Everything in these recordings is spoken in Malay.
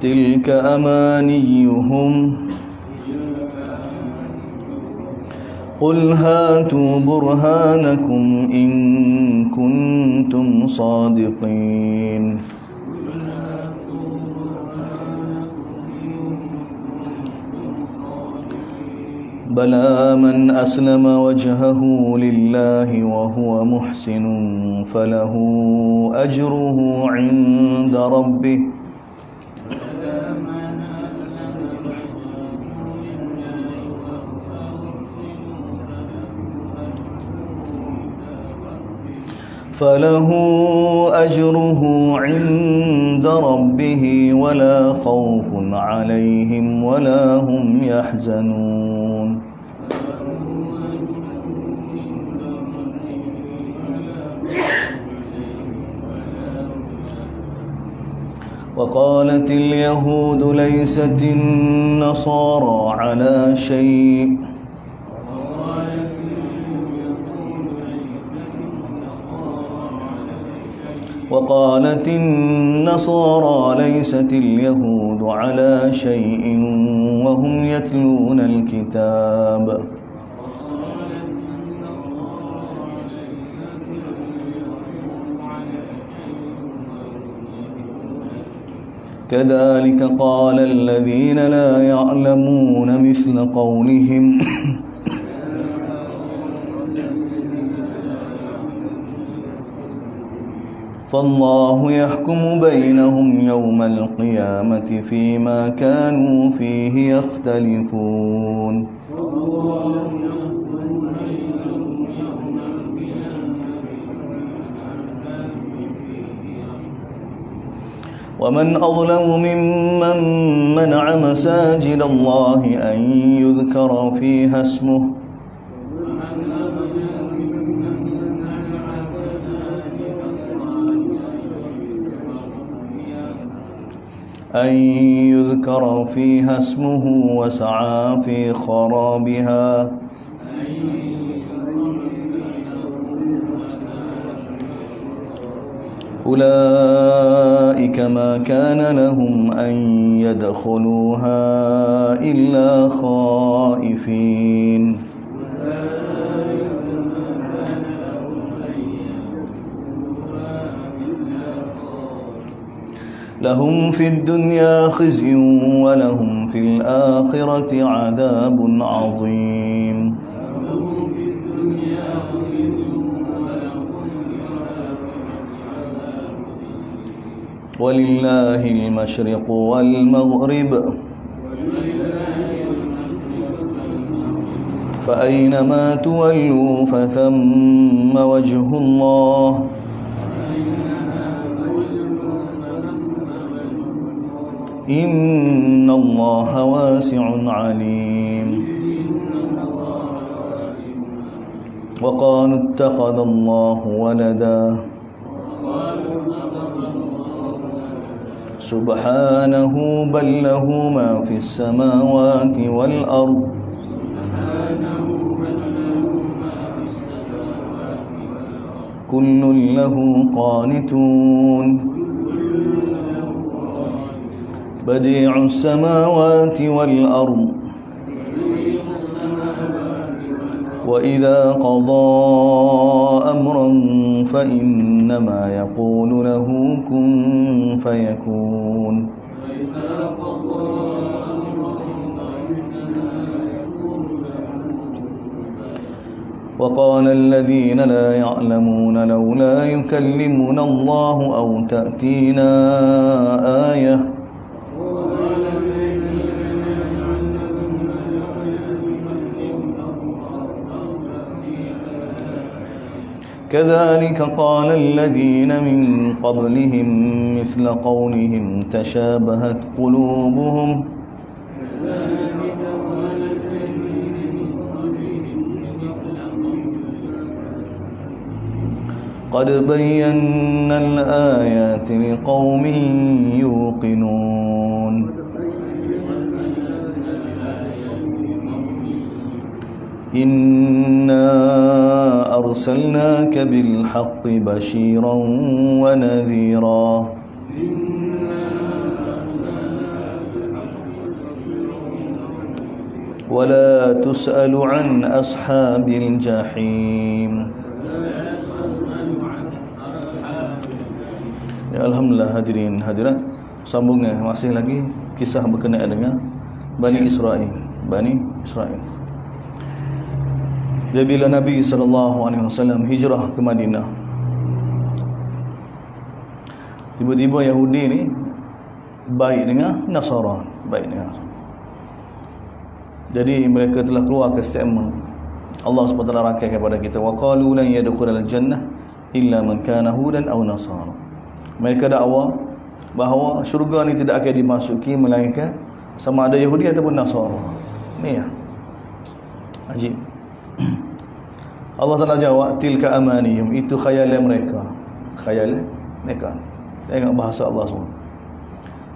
تلك أمانيهم قل هاتوا برهانكم إن كنتم صادقين بلى من أسلم وجهه لله وهو محسن فله أجره عند ربه عند ربه ولا خوف عليهم ولا هم يحزنون وقالت اليهود ليست النصارى على شيء وقالت النصارى ليست اليهود على شيء وهم يتلون الكتاب كذلك قال الذين لا يعلمون مثل قولهم فالله يحكم بينهم يوم القيامة فيما كانوا فيه يختلفون ومن أظلم ممن منع مساجد الله أن يذكر فيها اسمه وسعى في خرابها أولئك ما كان لهم أن يدخلوها إلا خائفين لهم في الدنيا خزي ولهم في الآخرة عذاب عظيم ولله المشرق والمغرب فأينما تولوا فثم وجه الله إن الله واسع عليم وقالوا اتخذ الله ولدا سبحانه بل له ما في السماوات والأرض كل له قانتون بديع السماوات والأرض وإذا قضى أمرا فإنما يقول له كن فيكون وقال الذين لا يعلمون لولا يكلمنا الله أو تأتينا آية كذلك قال الذين من قبلهم مثل قولهم تشابهت قلوبهم قد بينا الآيات لقوم يوقنون إنا أرسلناك بالحق بشيرا ونذيرا ولا تسأل عن أصحاب الجحيم. Ya, alhamdulillah hadirin hadirat, sambungnya masih lagi kisah berkenaan dengan Bani Israel. Bani Israel. Jadi bila Nabi SAW hijrah ke Madinah, tiba-tiba Yahudi ni baik dengan Nasara, baik dengan Nasara. Jadi mereka telah keluar ke statement Allah SWT rakai kepada kita, wa qalu lan yadkhulal jannah illa man kana hudan aw nasara. Mereka dakwa bahawa syurga ni tidak akan dimasuki melainkan sama ada Yahudi ataupun Nasara. Ni ya. Ajib. Allah Ta'ala jawab, tilka amaniyum, itu khayalan mereka. Khayalan mereka. Tengok bahasa Allah SWT.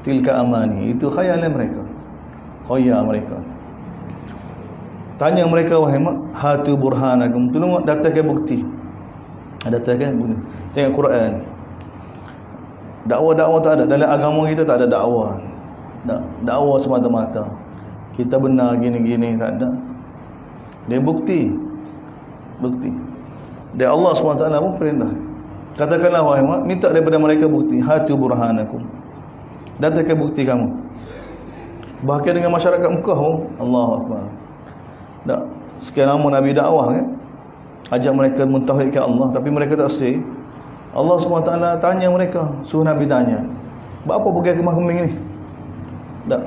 Tilka amani, itu khayalan mereka. Khayal mereka. Tanya mereka, wahai hatu burhanakum, tolong datangkan bukti. Datangkan bukti. Tengok Quran. Dakwah-dakwah tak ada. Dalam agama kita tak ada dakwah. Dakwah semata-mata. Kita benar gini-gini, tak ada. Dia bukti. Bukti. Dan Allah SWT pun perintah. Katakanlah wahai Muhammad, minta daripada mereka bukti. Hatu burhanakum. Datangkan bukti kamu. Bahkan dengan masyarakat Mekah pun, Allahu Akbar. Tak. Sekian lama Nabi dakwah kan, ajak mereka mentauhidkan Allah, tapi mereka tak sedih. Allah SWT tanya mereka, suruh Nabi tanya, apa pergi ke mahkamah ni? Tak.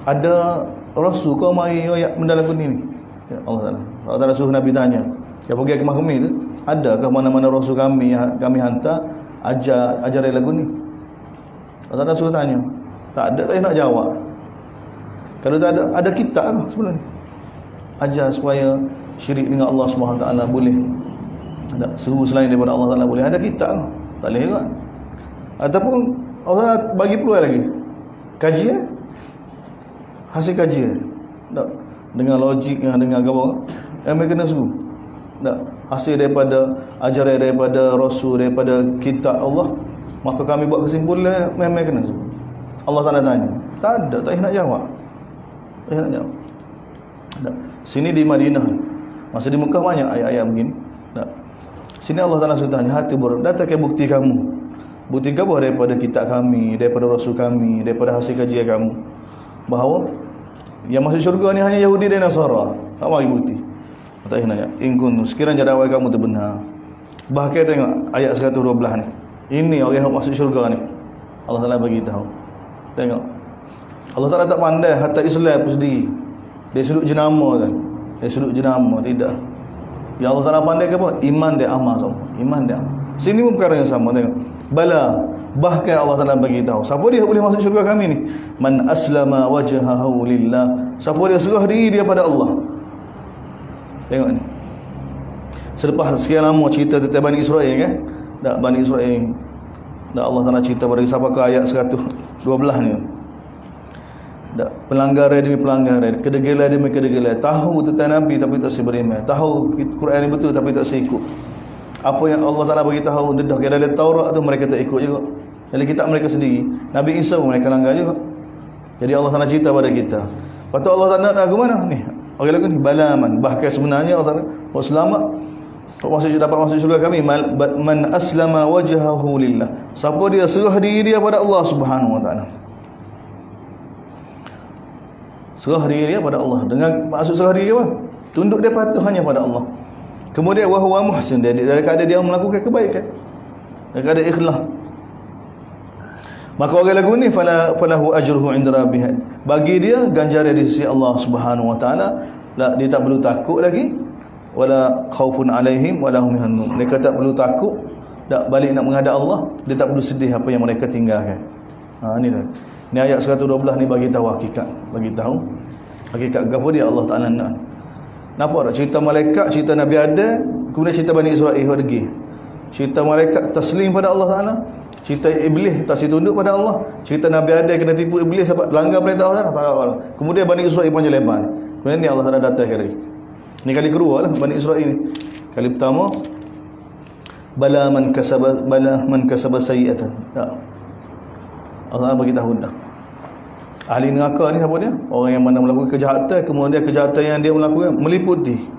Ada rasul kau mari ayat benda lagu ni. Allah Taala suruh Nabi tanya, dia pergi ke mahkamah itu, adakah mana-mana rasul kami hantar ajar lagu ni? Allah Taala suruh tanya. Tak ada, tak nak jawab. Kalau tak ada kitab lah sebelum ni. Ajar supaya syirik dengan Allah SWT boleh. Ada seru selain daripada Allah Ta'ala boleh. Ada kitab lah. Tak boleh juga. Ataupun Allah Ta'ala bagi peluang lagi. Kajian. Hasil kajian. Tak. Dengan logik, dengan apa. Mereka kena seru. Tak. Hasil daripada ajaran daripada Rasul, daripada kitab Allah. Maka kami buat kesimpulan, memang kena seru. Allah Ta'ala tanya. Tak ada. Tak nak jawab. Tak nak jawab. Tak. Sini di Madinah, masa di Mekah banyak ayat-ayat begini. Tak. Sini Allah Ta'ala sudah tanya, hati datangkan bukti kamu. Bukti kamu daripada kitab kami, daripada Rasul kami, daripada hasil kajian kamu, bahawa yang masuk syurga ni hanya Yahudi dan Nasara. Tak bagi bukti. Tak nak ayat. Ingkun sekiranya dakwah kamu tu benar. Bahkan tengok ayat 112 ni. Ini orang yang masuk syurga ni. Allah Ta'ala bagi tahu. Tengok. Allah Ta'ala tak pandai hatta Islam pun sendiri. Dia sudut jenama kan. Dia sudut jenama, tidak. Ya Allah Ta'ala pandai ke apa? Iman dia amal sama. Iman dia amal. Sini pun perkara yang sama, tengok. Bala, bahkan Allah Ta'ala bagi tahu, siapa dia boleh masuk syurga kami ni? Man aslama wajhahu lillah. Siapa dia serah diri dia pada Allah. Tengok ni. Selepas sekian lama cerita tentang Bani Israel kan? Tak, Bani Israel. Tak, Allah Ta'ala cerita pada siapa ke ayat 112 ni. Tak, pelanggaran demi pelanggaran, kedegilan demi kedegilan. Tahu tentang Nabi tapi tak beriman. Tahu Quran ni betul tapi tak ikut. Apa yang Allah Ta'ala bagi tahu dedah ke dalam Taurat tu mereka tak ikut juga. Dalam kitab mereka sendiri, Nabi Isa pun mereka langgar juga. Jadi Allah Ta'ala cerita pada kita. Patut Allah Ta'ala nak lagu mana ni? Orang lagu ni balaman. Bahkan sebenarnya Allah Ta'ala selamat dapat masuk syurga kami man aslama wajhahu lillah. Siapa dia serah diri dia pada Allah Subhanahu wa taala. Serah diri dia pada Allah. Dengan maksud serah diri apa? Tunduk dia patuh hanya pada Allah. Kemudian wa huwa muhsin, dia dalam keadaan dia melakukan kebaikan, dalam keadaan ikhlas. Maka orang lagu ni falahu ajruhu inda rabbih. Bagi dia ganjaran di sisi Allah Subhanahu wa taala. Dia tak perlu takut lagi. Wala khaufun alaihim wala hum yahzanun. Mereka tak perlu takut tak balik nak menghadap Allah. Dia tak perlu sedih apa yang mereka tinggalkan. Ni tu. Ni ayat 112 ni bagi tahu hakikat, bagi tahu hakikat apa dia Allah Taala nak. Nampak tak cerita malaikat, cerita Nabi Adam, kemudian cerita Bani Israel lagi. Cerita malaikat taslim pada Allah Taala, cerita iblis tak tunduk pada Allah, cerita Nabi Adam kena tipu iblis sebab langgar perintah Allah Taala. Kemudian Bani Israel panjang lebar. Kemudian ni Allah Taala datang kali. Ni kali kedua lah Bani Israel ni. Kali pertama bala man kasaba sayyi'atan. Allah bagi tahu dah. Ahli neraka ni siapa dia? Orang yang mana melakukan kejahatan, kemudian kejahatan yang dia melakukan meliputi.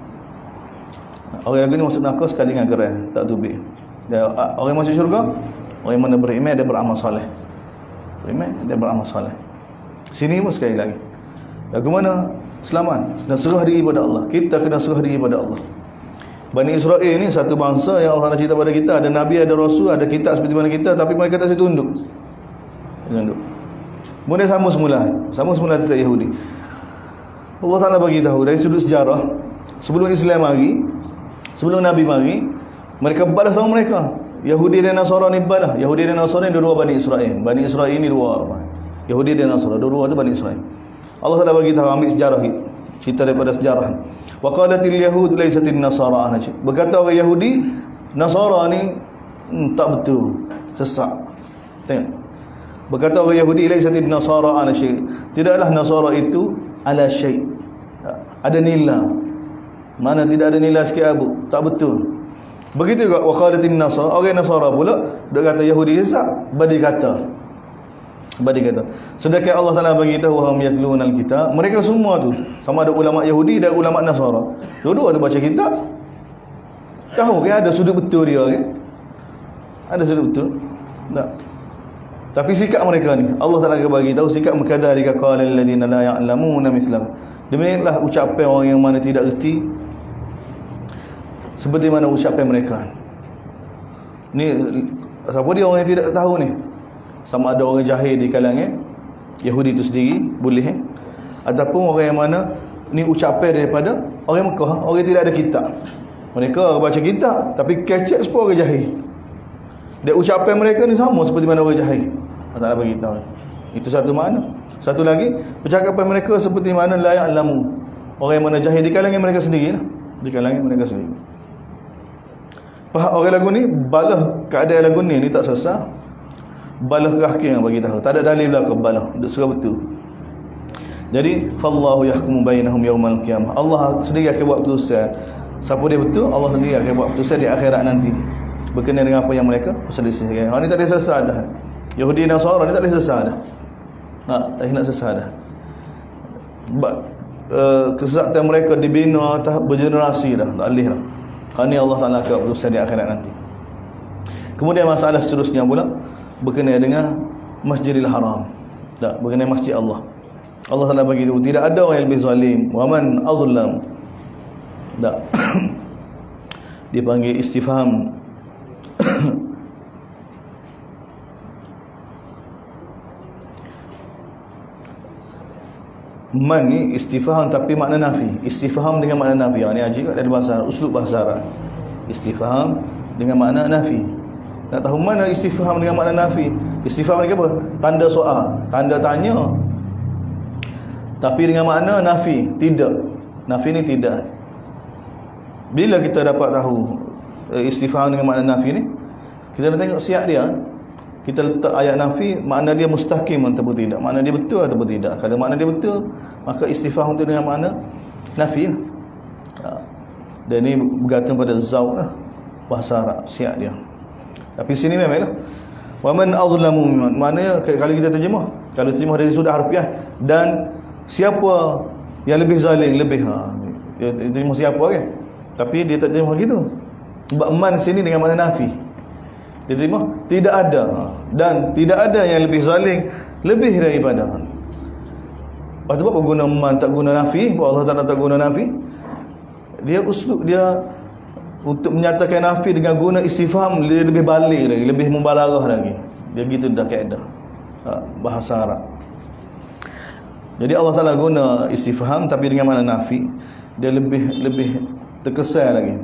Orang lagi ni masuk neraka sekali dengan gerai, tak tubik. Dia, orang yang masuk syurga, orang yang mana beriman dia beramal soleh. Beriman dia beramal soleh. Sini pun sekali lagi. Bagaimana selamat dan serah diri pada Allah. Kita kena serah diri pada Allah. Bani Israel ni satu bangsa yang Allah nak cerita pada kita, ada nabi, ada rasul, ada kitab seperti mana kita, tapi mereka tak tunduk. Tunduk. Kemudian sama semula tetap Yahudi. Allah Ta'ala bagi tahu dari sudut sejarah, sebelum Islam mari, sebelum Nabi mari, mereka balas sama mereka. Yahudi dan Nasara ni balas. Yahudi dan Nasara ni dua Bani Israel. Bani Israel ni dua orang. Yahudi dan Nasara, dua tu Bani Israel. Allah Ta'ala bagi tahu, ambil sejarah kita. Cerita daripada sejarah. Wa qalatil yahud laysatin nasara. Berkata orang Yahudi, Nasara ni tak betul, sesat. Tengok. Berkata orang Yahudi, laysatin nasara ala syai'. Tidaklah Nasara itu ala syai'. Ada nilai. Mana tidak ada nilai sikit abu. Tak betul. Begitu juga wa qalatin nasara, orang Nasara pula dia kata Yahudi sesat, badi kata. Sedangkan Allah Taala bagi tahu wahum yatlunal kitab, mereka semua tu sama ada ulama Yahudi dan ulama Nasara. Dua-dua tu baca kitab. Tahu kan ada sudut betul dia kan? Ada sudut betul. Tak. Tapi sikap mereka ni Allah Taala bagi tahu sikap kadzalika qala alladziina la ya'lamuna mislahu. Demikianlah ucapan orang yang mana tidak reti seperti mana ucapan mereka. Ni siapa dia orang yang tidak tahu ni? Sama ada orang jahil di kalangan Yahudi itu sendiri boleh ataupun orang yang mana ni ucapan daripada orang Mekah, orang yang tidak ada kitab. Mereka baca kitab tapi kecek sepuluh orang jahil. Dia ucapan mereka ni sama seperti mana orang jahil. Allah Ta'ala bagi tahu. Itu satu makna. Satu lagi, percakapan mereka seperti mana la ya'lamu. Orang yang mana jahil di kalangan mereka sendirilah. Di kalangan mereka sendiri. Orang lagu ni balah keadaan lagu ni tak sesat. Balah kaki yang bagi tahu. Tak ada dalil belaka balah. Dia serah betul. Jadi fallahu yahkumu bainahum yaumal qiyamah. Allah sendiri akan buat keputusan. Siapa dia betul, Allah sendiri akan buat keputusan di akhirat nanti. Berkenaan dengan apa yang mereka perselisihkan. Orang ni tak ada sesat dah. Yahudi dan Nasara ni tak ada sesat dah. Tak nak sesat dah. Kesesatan mereka dibina tahap bergenerasi dah. Tak boleh dah. Kerana Allah Ta'ala akan berusaha di akhirat nanti. Kemudian masalah seterusnya pula berkenaan dengan Masjidil Haram. Tak, berkenaan masjid Allah. Allah Ta'ala bagi tahu tidak ada orang yang lebih zalim. Wa man adlam. Tak. Dipanggil istifham. Man ni istifham tapi makna nafi. Istifham dengan makna nafi. Ini ajib dari bahasa Arab, uslub bahasa Arab. Istifham dengan makna nafi. Nak tahu mana istifham dengan makna nafi? Istifham ni apa? Tanda soal, tanda tanya. Tapi dengan makna nafi, tidak. Nafi ni tidak. Bila kita dapat tahu istifham dengan makna nafi ni, kita nak tengok siap dia. Kita letak ayat nafi, makna dia mustahkim ataupun tidak, makna dia betul ataupun tidak. Kalau makna dia betul, maka istifham itu dengan makna nafi. Dan ini bergantung pada zawq lah, bahasa Arab, siap dia. Tapi sini memanglah wa man adlamu mimman, maknanya kalau kita terjemah, kalau terjemah dari sudut harfiah, dan siapa yang lebih zalim, lebih dia terjemah siapa kan. Tapi dia tak terjemah gitu. Sebab man sini dengan makna nafi. Dia terima tidak ada, dan tidak ada yang lebih zalim lebih daripada. Lepas tu apa guna man tak guna nafi? Allah Ta'ala tak guna nafi. Dia uslub dia untuk menyatakan nafi dengan guna istifham, dia lebih balik lagi, lebih mubalarah lagi. Dia gitu dah kaedah bahasa Arab. Jadi Allah Ta'ala guna istifham tapi dengan makna nafi, dia lebih terkesan lagi.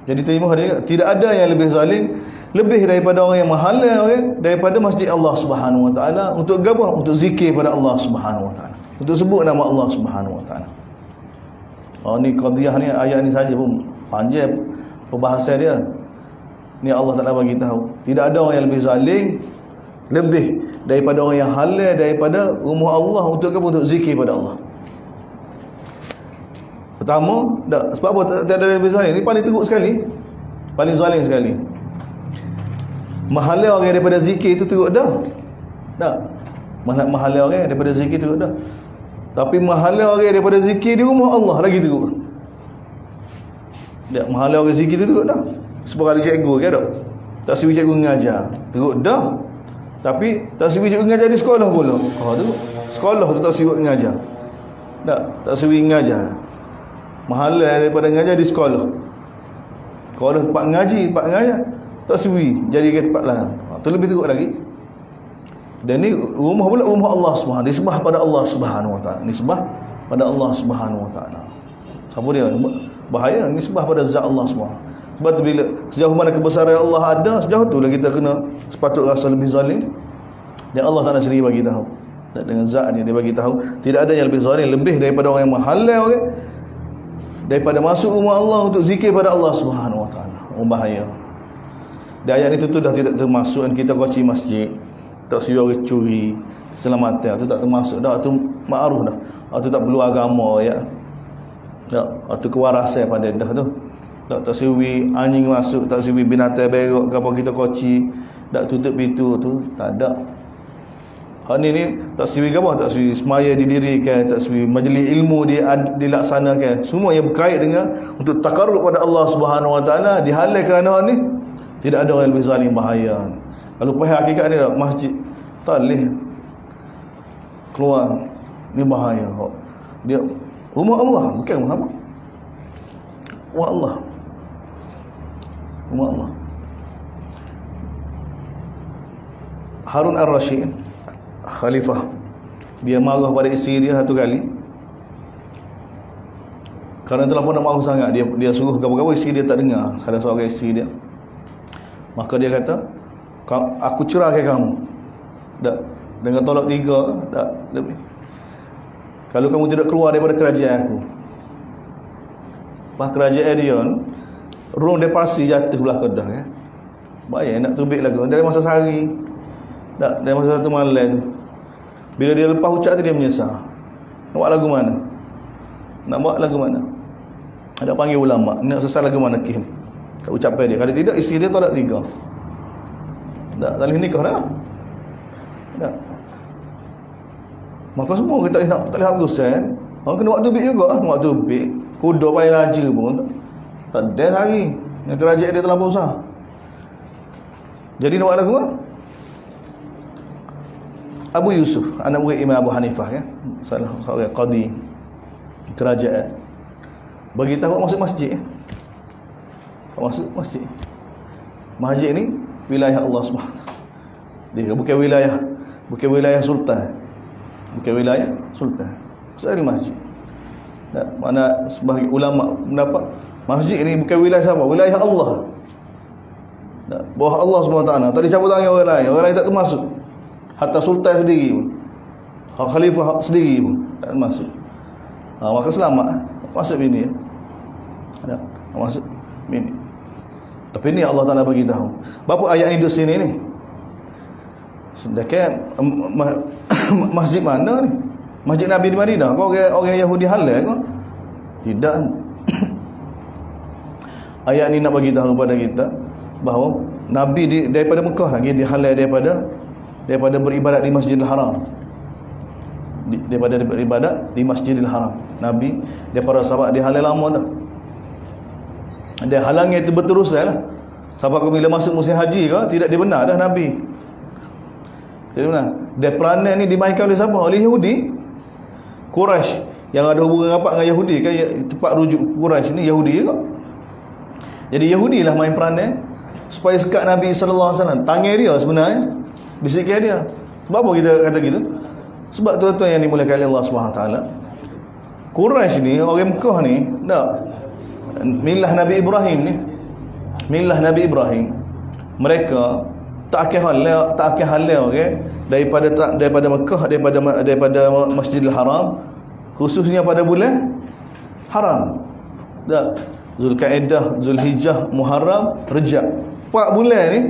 Jadi terima dia tidak ada yang lebih zalim lebih daripada orang yang menghalang daripada masjid Allah Subhanahu Wa Taala untuk gabah, untuk zikir pada Allah Subhanahu Wa Taala, untuk sebut nama Allah Subhanahu Wa Taala. Ni qadiyah ni, ayat ni saja pun panjang perbahasan dia. Ni Allah Taala bagi tahu tidak ada orang yang lebih zalim lebih daripada orang yang halal daripada rumah Allah untuk gabah, untuk zikir pada Allah. Pertama, sebab apa tak ada lebih zalim? Ni paling teruk sekali, paling zalim sekali. Mahala orang daripada zikir itu teruk dah. Tak. Mahala orang daripada zikir teruk dah. Tapi mahala orang daripada zikir di rumah Allah lagi teruk. Dia mahala orang zikir tu teruk dah. Sebab ada cikgu ke tak? Tak siwi cikgu mengajar. Teruk dah. Tapi tak siwi cikgu mengajar di sekolah pula. Tu sekolah tu tak siwi mengajar. Tak siwi mengajar. Mahala daripada mengajar di sekolah. Sekolah tempat ngaji, tempat mengajar, tak siwi jadi ke tempat lain. Tu lebih teruk lagi. Dan ni rumah pula rumah Allah Subhanahu, disembah pada Allah Subhanahu Wa Taala. Disembah pada Allah Subhanahu Wa Taala. Siapa dia? Bahaya nisbah pada zat Allah Subhanahu. Sebab tu bila sejauh mana kebesaran Allah ada, sejauh tu lah kita kena sepatut rasa lebih zalim. Dan Allah Taala sendiri bagi tahu. Dan dengan zat dia bagi tahu tidak ada yang lebih zalim lebih daripada orang yang menghalau orang daripada masuk rumah Allah untuk zikir pada Allah Subhanahu Wa Taala. Bahaya. Dan ayat itu tu dah tidak termasuk kita kunci masjid. Tak siapa orang curi, keselamatan tu tak termasuk dah, tu ma'ruf dah. Tu tak perlu agama ya. Tak, tu kewarasan pada dah tu. Tak siwi anjing masuk, tak siwi binatang berok gapo kita koci, tak tutup pintu tu, tak ada. Hak ni tak siwi gapo, tak siwi semaya didirikan, tak siwi majlis ilmu dilaksanakan. Semua yang berkait dengan untuk takarrub pada Allah Subhanahu Wa Taala dihalal kerana hak ni. Tidak ada orang lebih zalim bahaya. Kalau pahal hakikat ni masjid tak boleh keluar, ni bahaya. Dia rumah Allah, bukan rumah apa? Rumah Allah. Rumah Allah. Harun Ar-Rasyid, khalifah, dia marah pada isteri dia satu kali. Kerana terlalu nak marah sangat, dia suruh gapo-gapo, isteri dia tak dengar. Salah seorang isteri dia. Maka dia kata, aku ceraikan kamu. Tak, dengan tolak 3, tak lebih. Kalau kamu tidak keluar daripada kerajaan aku. Bah kerajaan dia Rom depresi jatuh belah Kedah kan. Bayar nak tubik lagu dari masa sehari. Tak, dari masa satu malam tu. Bila dia lepas ucap tu dia menyesal. Nak buat lagu mana? Nak buat lagu mana? Ada panggil ulama, nak sesal lagu mana Kim? Tak ucapan dia. Kalau tidak isteri dia tolak 3. Tak boleh nikah dah. Tak. Maka semua kita tak boleh harusan. Orang kena buat tubik juga, buat tubik. Kuda paling laju pun tak ada hari. Yang kerajaan dia terlalu besar. Jadi nak buat lagu mana? Abu Yusuf, anak murid Imam Abu Hanifah ya. Salah seorang qadi kerajaan. Bagi tahu masuk masjid. Masuk masjid. Masjid ni wilayah Allah Subhanahu. Dia bukan wilayah sultan. Bukan wilayah sultan. Sekali masjid. Tak, mana sebahagian ulama mendapat masjid ni bukan wilayah siapa? Wilayah Allah. Tak, bawah Allah SWT. Tak dicabut tangan orang lain. Orang lain tak termasuk. Hatta sultan sendiri pun. Khalifah sendiri pun tak termasuk. Maka selamat. Masuk bini ya. Tak, masuk bini. Tapi ni Allah Ta'ala bagi tahu. Berapa ayat ni duduk sini ni? Sedangkan masjid mana ni? Masjid Nabi di Madinah. Kau orang Yahudi halal kau? Tidak. Ayat ni nak bagi tahu kepada kita bahawa Nabi daripada Mekah lagi dihalal daripada beribadat di Masjidil Haram. Daripada beribadat di Masjidil Haram. Nabi daripada sahabat dihalal lama dah. Dia halangnya itu berterusan lah. Sampai bila masuk musim haji ke, tidak dibenar dah Nabi. Tidak benar. Dia peranan ni dimainkan oleh siapa? Oleh Yahudi. Quraisy yang ada hubungan rapat dengan Yahudi kan, tempat rujuk Quraisy ni Yahudi juga. Jadi Yahudi lah main peranan supaya sekat Nabi sallallahu alaihi wasallam. Tangan dia sebenarnya bisikan dia. Sebab apa kita kata gitu? Sebab tuan-tuan yang dimuliakan oleh Allah Subhanahu taala. Quraisy ni, orang Mekah ni, tak milah Nabi Ibrahim ni. Milah Nabi Ibrahim. Mereka tak akan halal okay? daripada Mekah, daripada Masjidil Haram, khususnya pada bulan haram. Tak, Zulkaidah, Zulhijjah, Muharram, Rejab. 4 bulan ni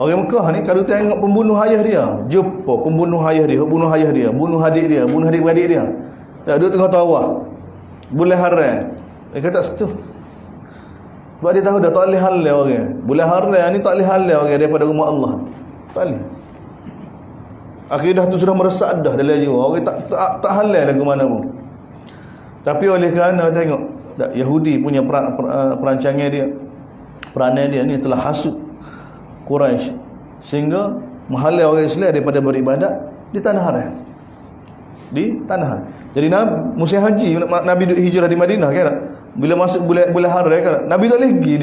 orang Mekah ni kalau tengok pembunuh ayah dia, jumpa pembunuh ayah dia, bunuh ayah dia, bunuh adik dia, bunuh adik-beradik dia. Tak duduk tengah tawaf. Bulan haram. Dia kata setuju. Sebab dia tahu dah tak boleh halal orang. Bulan haram ni tak boleh halal orang daripada rumah Allah. Tak boleh. Akidah tu sudah meresap dah dalam jiwa. Orang tak halal lagu mana pun. Tapi oleh kerana tengok Yahudi punya perancangan dia, peranan dia ni telah hasut Quraisy sehingga menghalau orang Islam daripada beribadat di tanah haram. Di tanah haram. Jadi musim haji Nabi duduk hijrah di Madinah kan. Bila masuk bulan haram kan, Nabi tak boleh pergi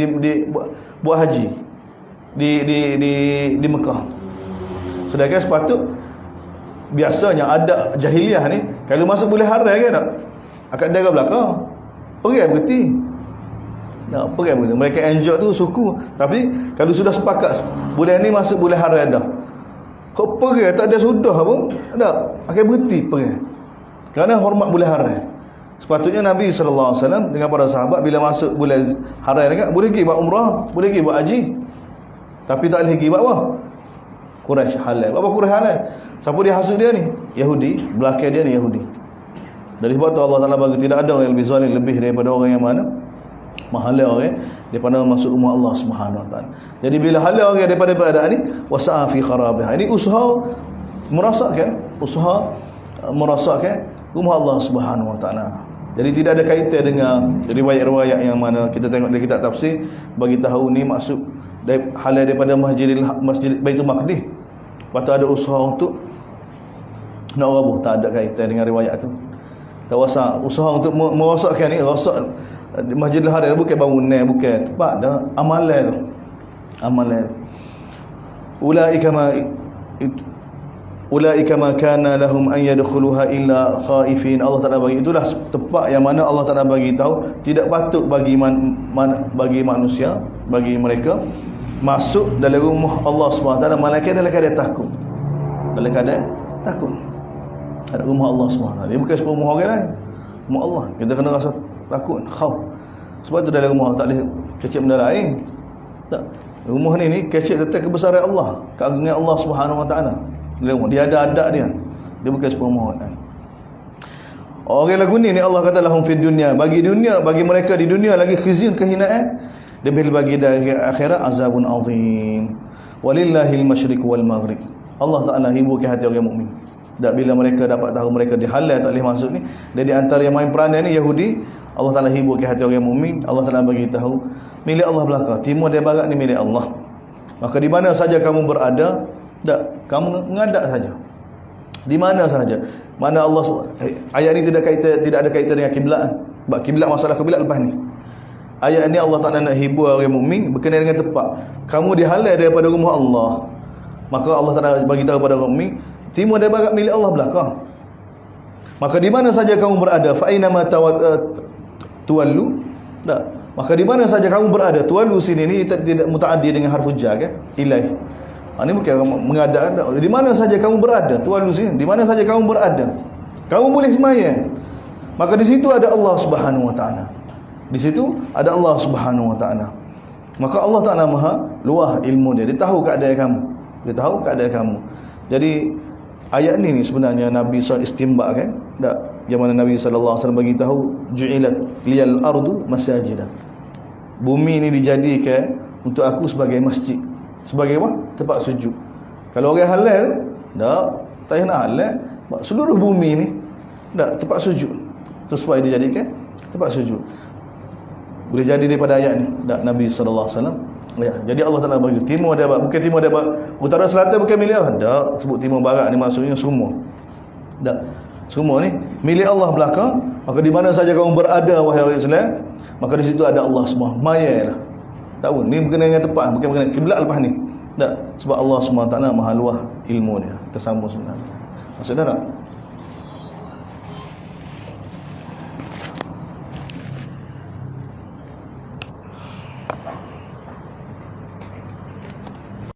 buat haji di Mekah. Sedangkan sepatut biasanya ada jahiliah ni kalau masuk bulan haram kan tak, akad daerah belakang pergi berhenti. Nak pergi berhenti. Mereka enjoy tu suku. Tapi kalau sudah sepakat bulan ni masuk bulan haram dah, kau pergi tak ada sudah apa? Tak, akan berhenti pergi. Kerana hormat bulan haram. Sepatutnya Nabi SAW dengan para sahabat bila masuk bulan haram kan, boleh pergi buat umrah, boleh pergi buat haji. Tapi tak boleh pergi buat apa? Quraisy halal. Apa Quraisy halal? Siapa dia hasut dia ni? Yahudi. Belakang dia ni Yahudi. Dari sebab tu Allah Ta'ala bagi tidak ada orang yang lebih zalim lebih daripada orang yang mana menghalau orang daripada masuk rumah Allah Subhanahu Wa Ta'ala. Jadi bila halau orang daripada keadaan ni, wasa'a fi kharabiha. Ini usaha merosakkan rumah Allah Subhanahu Wa Ta'ala. Jadi tidak ada kaitan dengan riwayat-riwayat yang mana kita tengok dari kitab tafsir bagi tahu ni maksud halal daripada masjid Baitul Maqdis. Lepas tu ada usaha untuk nak rabuh, tak ada kaitan dengan riwayat tu. Usaha untuk merosakkan ni, rosak Masjidil Haram bukan bangunan, bukan tempat dah, amalan tu. Amalan. Ulaika ma kana lahum an yadkhuluha illa khaifin. Allah Taala bagi itulah tempat yang mana Allah Taala bagi tahu tidak patut bagi manusia, bagi mereka masuk dalam rumah Allah SWT malaikat dalam keadaan takut. Dalam keadaan takut. Ada rumah Allah SWT. Dia bukan sebuah rumah orang lain. Rumah Allah. Kita kena rasa takut, khauf. Sebab tu dalam rumah tak boleh kecil benda lain. Tak. Rumah ni kecil tentang kebesaran Allah, keagungan Allah SWT. Dia ada adab dia. Dia bukan sebuah rumah orang lain. Orang lagu ni Allah kata lahum fid dunya, bagi mereka di dunia lagi khizyun, kehinaan, lebih bagi dari akhirat azabun azim. Walillahil masyriq wal maghrib. Allah Taala hiburkan hati orang mukmin. Dan bila mereka dapat tahu mereka dihalal tak boleh masuk ni, dan di antara yang main peranan ni Yahudi, Allah Taala hiburkan hati orang mukmin. Allah Taala bagi tahu milik Allah belaka, timur dan barat ni milik Allah. Maka di mana saja kamu berada, kamu ngadak saja. Di mana saja. Mana Allah ayat ni tidak ada kaitan dengan kiblat. Sebab kiblat, masalah kiblat lepas ni. Ayat ni Allah Taala nak hibur orang mukmin berkenaan dengan tempat. Kamu dihalal daripada rumah Allah. Maka Allah Taala bagi tahu kepada orang mukmin, timur dan barat milik Allah belaka. Maka di mana saja kamu berada, fa aina ma tuwallu. Maka di mana saja kamu berada, tuwallu sini ni tidak mutaaddi dengan harfu jar kan? Ilaih. Ini bukan mengadak. Di mana saja kamu berada, tuwallu sini. Di mana saja kamu berada, kamu boleh sembahyang. Maka di situ ada Allah Subhanahu Wa Taala. Di situ ada Allah Subhanahu Wa Taala. Maka Allah Taala Maha luah ilmu dia. Dia tahu keadaan kamu. Dia tahu keadaan kamu. Jadi ayat ni sebenarnya Nabi SAW istimba kan? Tak. Yang mana Nabi SAW bagi tahu ju'ilat liyal ardu masajidah. Bumi ni dijadikan untuk aku sebagai masjid. Sebagai apa? Tempat sujud. Kalau orang halal, tak nak halal, seluruh bumi ni tempat sujud. Sesuai dijadikan tempat sujud. Boleh jadi daripada ayat ni Nabi SAW. Ya, jadi Allah Taala bagi timur dan barat, bukan timur dan barat, utara selatan bukan milik Allah. Tak sebut timur barat ni maksudnya semua. Tak. Semua ni milik Allah belaka. Maka di mana saja kamu berada wahai orang Islam, maka di situ ada Allah semua. Mayalah. Tahu ni berkenaan dengan tempat, bukan berkenaan kiblat lepas ni. Tak. Sebab Allah SWT Maha luah ilmu dia. Tersambung sebenarnya. Maksudnya tak?